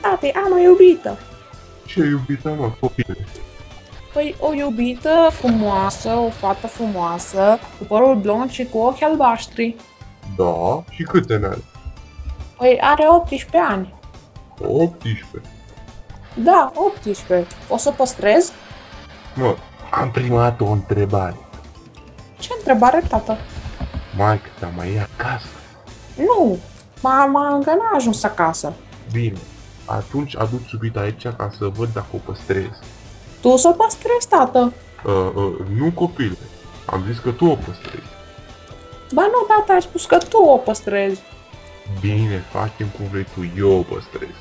Tati, am o iubită. Ce iubită, mă, copile? Păi o iubită frumoasă, o fată frumoasă, cu părul blond și cu ochi albaștri. Da, și câte ani are? Păi are 18 ani. 18. Da, 18. O să păstrez? Mă, am prima dată o întrebare. Ce întrebare, tată? Maică ta mai e acasă? Nu, mama încă n-a ajuns acasă. Bine, atunci aduc iubita aici ca să văd dacă o păstrez. Tu să o păstrezi, tată. Nu, copile. Am zis că tu o păstrezi. Ba nu, tată, ai spus că tu o păstrezi. Bine, facem cum vrei tu, eu o păstrez.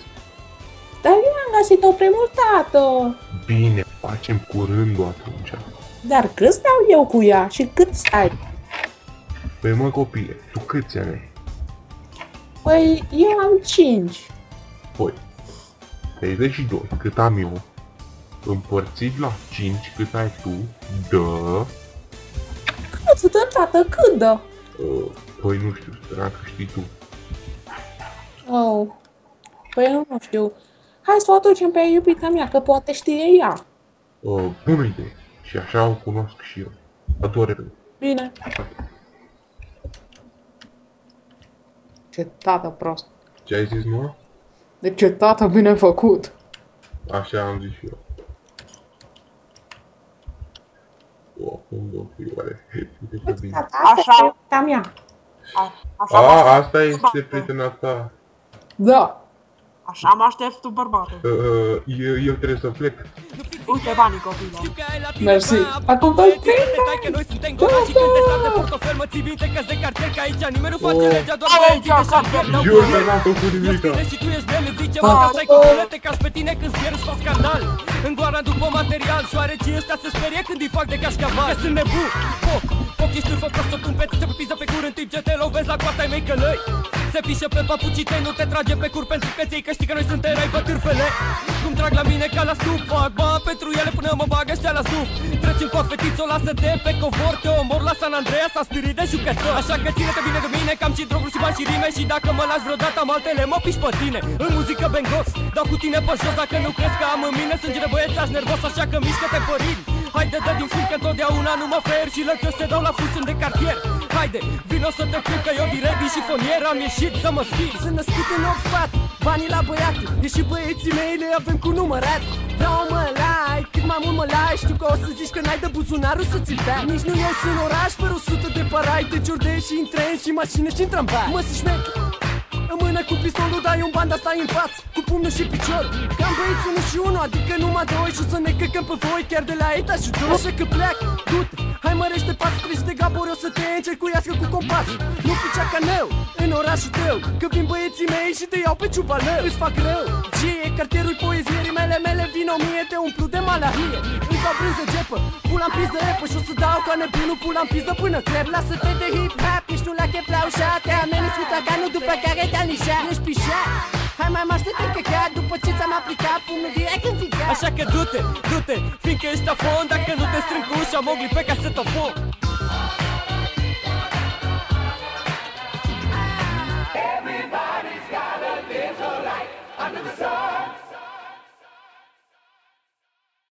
Dar eu am găsit-o primul, tată. Bine, facem curând atunci. Dar cât stau eu cu ea și cât stai? Păi mă, copile, tu câți ani ai? Păi eu am 5. Păi, 32, cât am eu. Împărțit la 5, cât ai tu, dă... Cât dă, tată, cât dă? Păi nu știu, speram că știi tu. Oh, păi eu nu știu. Hai să o aducem pe iubita mea, că poate știe ea. Bună idee. Și așa o cunosc și eu. Adu-o repede. Bine. Ce tată prost. Ce ai zis, mă? De ce tată bine făcut. Așa am zis și eu. Unde o fi oare? Uite că bine. Tata, asta e iubita mea. Asta este prietena ta. Da. Așa mă aștepți tu, bărbate. Eu trebuie să plec. Uite banii, copile. Mersi. Acum dă-l prinde. Eu nu am făcut nimica. Pe tine când speri fac scandal. În goana după material, șoarecii ăstea se sperie când îi fac de cașcaval. Că sunt nebun, foc ești în foc, să pun pe ți-se piză pe cur în timp ce te lovezi la coasta ai mei călăi. Se pișe pe papucii tăi, nu te trage pe cur pentru că ți-ai că știi că noi suntem rai pe târfele. Cum trag la mine ca la stup, fac bani pentru ele până mă bagă ăștia la stup. Trecem cu fetiță, o lasă de pe covor, te omor la San Andreas, s-a spirit de jucător. Așa că ține-te bine de mine, că am și droguri și bani și rime. Și dacă mă lași vreodată am altele, mă piși pe tine. În muzică bengos, dau cu tine pe jos. Dacă nu crezi că am în mine sânge de băiețaș nervos, așa că mișcă-te părin. Haide, dă din film că întotdeauna nu mă fer și lăcăși se dau la fusun de cartier. Haide, vino să te prind că eu direct din șifonier am ieșit să mă schimb. Sunt născut în ochi fat, banii la băiat. E și băieții mei le avem cu numărat. Vreau mă lai, cât mai mult mă lai. Știu că o să zici că n-ai de buzunarul să ți-l bea. Nici nu ies în oraș fără 100 de parai. Te ciordei și în tren și mașină și în tramvai. Mă să șmec în mână cu pistolul, dai un banda, stai în față cu pumnul și piciorul. Cam băieți 1 și 1, adică numai 2. Și o să ne căcăm pe voi chiar de la etaj și 2. Așa că pleac, du-te, hai mărește pasul, treci de gabori, o să te încercuiască cu compasul. Nu fi ceacaneu în orașul tău, că vin băieții mei și te iau pe ciubalău. Îți fac rău, ce e cartierul poezie, rimele mele vin 1000, te umplu de malahie. Îți dau brânză gepă, pula-n pizdă repă și o să dau ca nebunul pula-n pizdă până crep. Lasă-te de hip-hop, ești un la cheplaușa, te ameninți cu tacanul după care te-a nișat. Ești pișat, hai mai mă aștept în căcat, după ce ți-am aplicat pumnul direct în ficat. Așa că du-te, fiindcă ești afon. Dacă nu te strâng cu ușa, mă ogli pe casetofon.